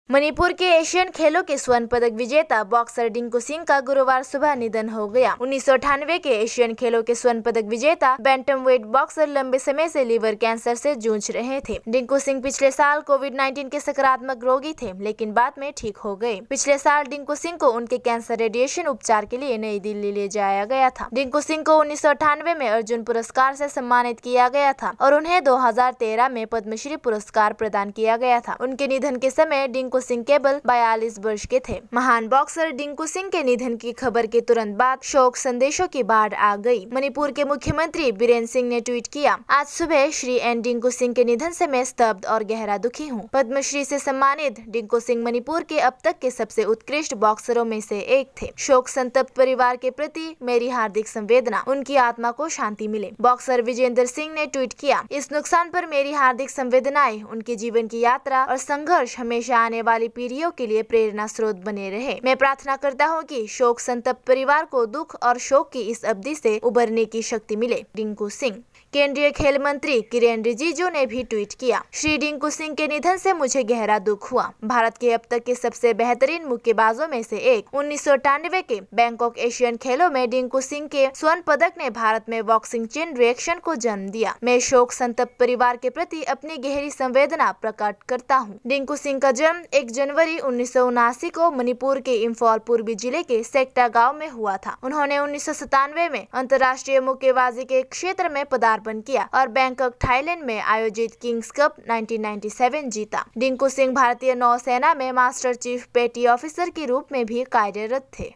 मणिपुर के एशियन खेलों के स्वर्ण पदक विजेता बॉक्सर डिंकू सिंह का गुरुवार सुबह निधन हो गया। 1998 के एशियन खेलों के स्वर्ण पदक विजेता बैंटमवेट बॉक्सर लंबे समय से लीवर कैंसर से जूझ रहे थे। डिंकू सिंह पिछले साल कोविड-19 के सकारात्मक रोगी थे, लेकिन बाद में ठीक हो गए। पिछले साल डिंकू सिंह को उनके कैंसर रेडिएशन उपचार के लिए नई दिल्ली ले जाया गया था। डिंकू सिंह को 1998 में अर्जुन पुरस्कार से सम्मानित किया गया था और उन्हें 2013 में पद्मश्री पुरस्कार प्रदान किया गया था। उनके निधन के समय डिंकू सिंह केवल 42 वर्ष के थे। महान बॉक्सर डिंकू सिंह के निधन की खबर के तुरंत बाद शोक संदेशों की बाढ़ आ गई। मणिपुर के मुख्यमंत्री बीरेन सिंह ने ट्वीट किया, आज सुबह श्री एन डिंकू सिंह के निधन से मैं स्तब्ध और गहरा दुखी हूँ। पद्मश्री से सम्मानित डिंकू सिंह मणिपुर के अब तक के सबसे उत्कृष्ट बॉक्सरों में से एक थे। शोक संतप्त परिवार के प्रति मेरी हार्दिक संवेदना, उनकी आत्मा को शांति मिले। बॉक्सर विजेंद्र सिंह ने ट्वीट किया, इस नुकसान पर मेरी हार्दिक संवेदनाएं। उनके जीवन की यात्रा और संघर्ष हमेशा आने वाली पीढ़ियों के लिए प्रेरणा स्रोत बने रहे। मैं प्रार्थना करता हूं कि शोक संतप्त परिवार को दुख और शोक की इस अवधि से उबरने की शक्ति मिले। डिंकू सिंह। केंद्रीय खेल मंत्री किरेन रिजिजू ने भी ट्वीट किया, श्री डिंकू सिंह के निधन से मुझे गहरा दुख हुआ। भारत के अब तक के सबसे बेहतरीन मुक्केबाजों में से एक। 1998 के बैंकॉक एशियन खेलों में डिंकू सिंह के स्वर्ण पदक ने भारत में बॉक्सिंग चेन रिएक्शन को जन्म दिया। मैं शोक संतप्त परिवार के प्रति अपनी गहरी संवेदना प्रकट करता हूँ। डिंकू सिंह का जन्म 1 जनवरी 1979 को मणिपुर के इम्फाल पूर्वी जिले के सेक्टा गाँव में हुआ था। उन्होंने 1997 में अंतर्राष्ट्रीय मुक्केबाजी के क्षेत्र में पदार्पण किया और बैंकॉक थाईलैंड में आयोजित किंग्स कप 1997 जीता। डिंकू सिंह भारतीय नौसेना में मास्टर चीफ पेटी ऑफिसर के रूप में भी कार्यरत थे।